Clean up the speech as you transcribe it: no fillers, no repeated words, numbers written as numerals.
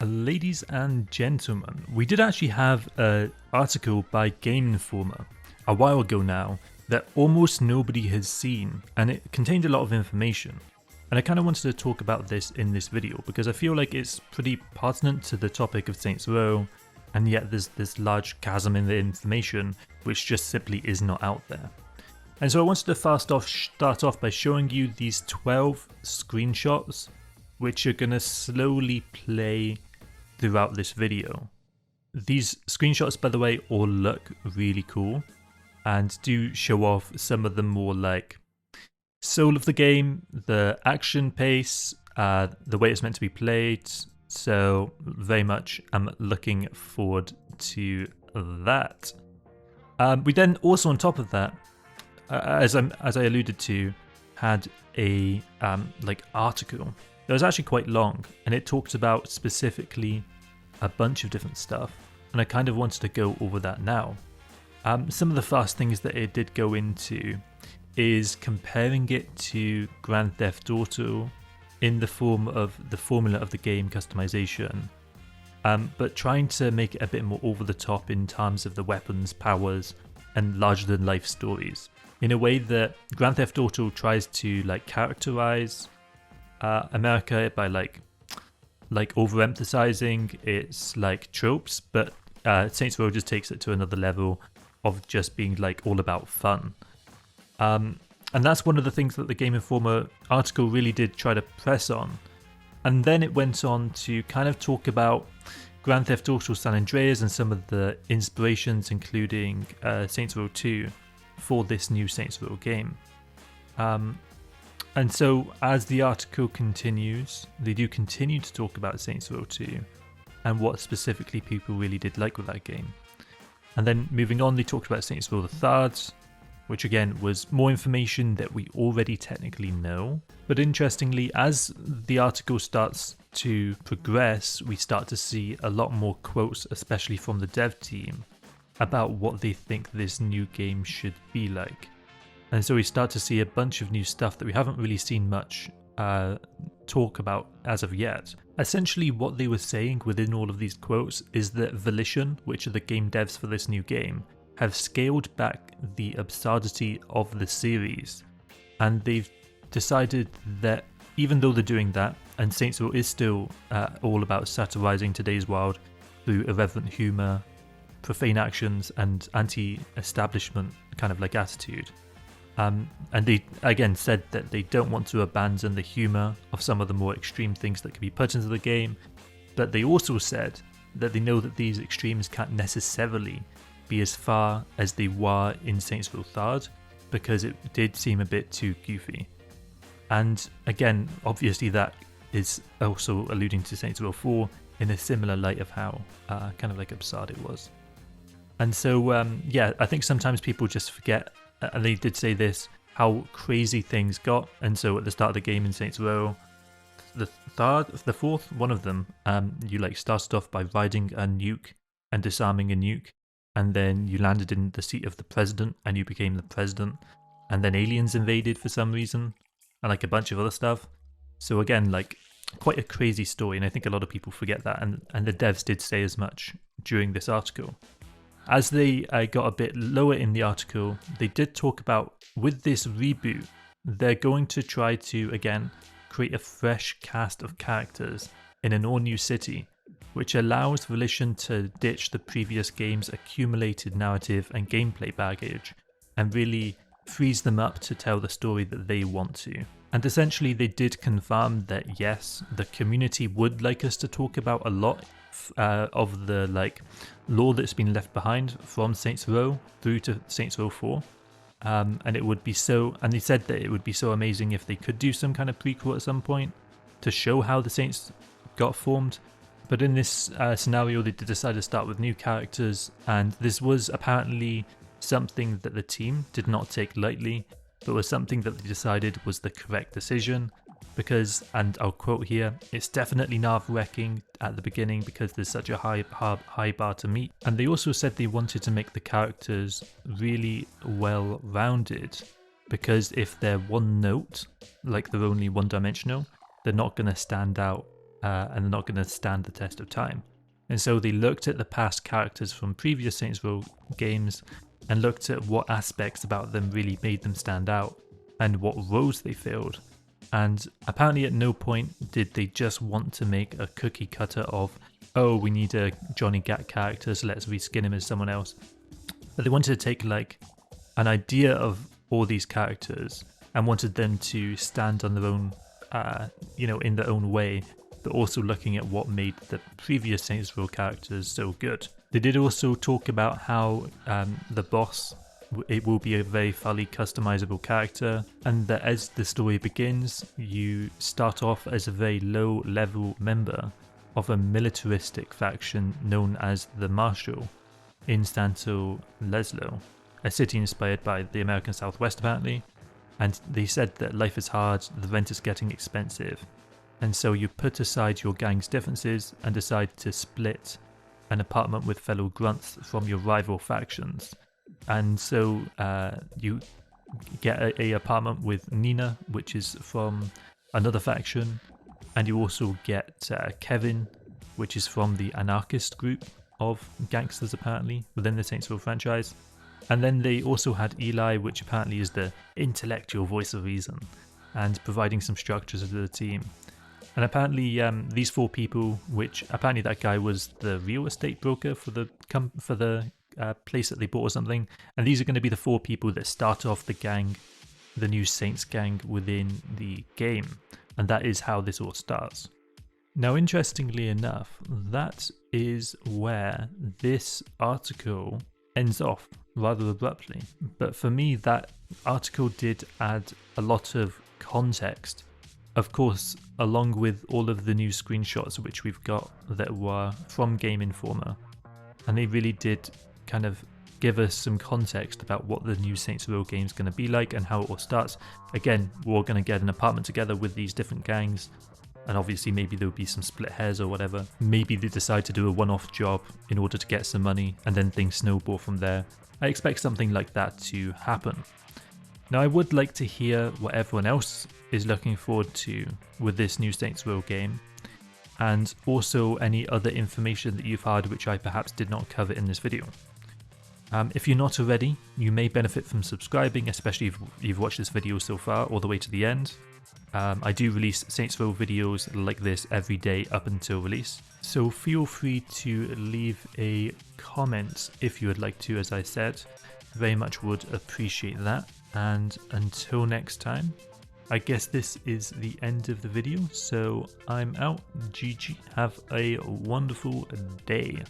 Ladies and gentlemen, we did actually have an article by Game Informer a while ago now that almost nobody has seen, and it contained a lot of information. And I kind of wanted to talk about this in this video because I feel like it's pretty pertinent to the topic of Saints Row, and yet there's this large chasm in the information which just simply is not out there. And so I wanted to start off by showing you these 12 screenshots which are going to slowly play throughout this video. These screenshots, by the way, all look really cool and do show off some of the more like soul of the game, the action pace, the way it's meant to be played. So very much I'm looking forward to that. We then also on top of that, as I alluded to, had a article that was actually quite long, and it talked about specifically a bunch of different stuff, and I kind of wanted to go over that now. Some of the first things that it did go into is comparing it to Grand Theft Auto in the form of the formula of the game customization, but trying to make it a bit more over the top in terms of the weapons, powers, and larger than life stories, in a way that Grand Theft Auto tries to characterize America by like overemphasizing its tropes, but Saints Row just takes it to another level of just being all about fun. And that's one of the things that the Game Informer article really did try to press on. And then it went on to kind of talk about Grand Theft Auto San Andreas and some of the inspirations, including Saints Row 2, for this new Saints Row game. And so as the article continues, they do continue to talk about Saints Row 2 and what specifically people really did like with that game. And then moving on, they talked about Saints Row the Third, which again was more information that we already technically know. But interestingly, as the article starts to progress, we start to see a lot more quotes, especially from the dev team, about what they think this new game should be like. And so we start to see a bunch of new stuff that we haven't really seen much talk about as of yet. Essentially what they were saying within all of these quotes is that Volition, which are the game devs for this new game, have scaled back the absurdity of the series. And they've decided that even though they're doing that, and Saints Row is still all about satirizing today's world through irreverent humour, profane actions, and anti-establishment kind of attitude. And they again said that they don't want to abandon the humour of some of the more extreme things that can be put into the game, but they also said that they know that these extremes can't necessarily be as far as they were in Saints Row 3rd, because it did seem a bit too goofy. And again, obviously that is also alluding to Saints Row 4 in a similar light of how kind of absurd it was. And so I think sometimes people just forget, and they did say how crazy things got. And so at the start of the game in Saints Row, the fourth, one of them, you started off by riding a nuke and disarming a nuke, and then you landed in the seat of the president and you became the president, and then aliens invaded for some reason, and a bunch of other stuff. So again, quite a crazy story, and I think a lot of people forget that, and the devs did say as much during this article. As they got a bit lower in the article, they did talk about, with this reboot, they're going to try to, again, create a fresh cast of characters in an all-new city, which allows Volition to ditch the previous game's accumulated narrative and gameplay baggage, and really frees them up to tell the story that they want to. And essentially they did confirm that yes, the community would like us to talk about a lot of the lore that's been left behind from Saints Row through to Saints Row 4, and it would be so, and they said that it would be so amazing if they could do some kind of prequel at some point to show how the Saints got formed. But in this scenario they did decide to start with new characters, and this was apparently something that the team did not take lightly, but was something that they decided was the correct decision. Because, and I'll quote here, it's definitely nerve-wracking at the beginning because there's such a high bar to meet. And they also said they wanted to make the characters really well-rounded, because if they're one note, they're only one-dimensional, they're not going to stand out and they're not going to stand the test of time. And so they looked at the past characters from previous Saints Row games and looked at what aspects about them really made them stand out and what roles they filled. And apparently at no point did they just want to make a cookie cutter of, oh, we need a Johnny Gat character, so let's reskin him as someone else. But they wanted to take like an idea of all these characters and wanted them to stand on their own, in their own way, but also looking at what made the previous Saints Row characters so good. They did also talk about how the boss, it will be a very fully customizable character, and that as the story begins, you start off as a very low level member of a militaristic faction known as the Marshal in Santo Leslo, a city inspired by the American Southwest apparently. And they said that life is hard, the rent is getting expensive, and so you put aside your gang's differences and decide to split an apartment with fellow grunts from your rival factions. And so you get a apartment with Nina, which is from another faction, and you also get Kevin, which is from the anarchist group of gangsters apparently within the Saints Row franchise. And then they also had Eli, which apparently is the intellectual voice of reason and providing some structures to the team. And apparently these four people, which apparently that guy was the real estate broker for the place that they bought or something, and these are going to be the four people that start off the gang, the new Saints gang within the game, and that is how this all starts. Now, interestingly enough, that is where this article ends off rather abruptly, but for me that article did add a lot of context, of course, along with all of the new screenshots which we've got that were from Game Informer, and they really did kind of give us some context about what the new Saints Row game is going to be like and how it all starts. Again, we're all going to get an apartment together with these different gangs, and obviously maybe there'll be some split hairs or whatever. Maybe they decide to do a one-off job in order to get some money, and then things snowball from there. I expect something like that to happen. Now, I would like to hear what everyone else is looking forward to with this new Saints Row game, and also any other information that you've heard which I perhaps did not cover in this video. If you're not already, you may benefit from subscribing, especially if you've watched this video so far all the way to the end. I do release Saints Row videos like this every day up until release, so feel free to leave a comment if you would like to, as I said. Very much would appreciate that. And until next time, I guess this is the end of the video, so I'm out. GG. Have a wonderful day.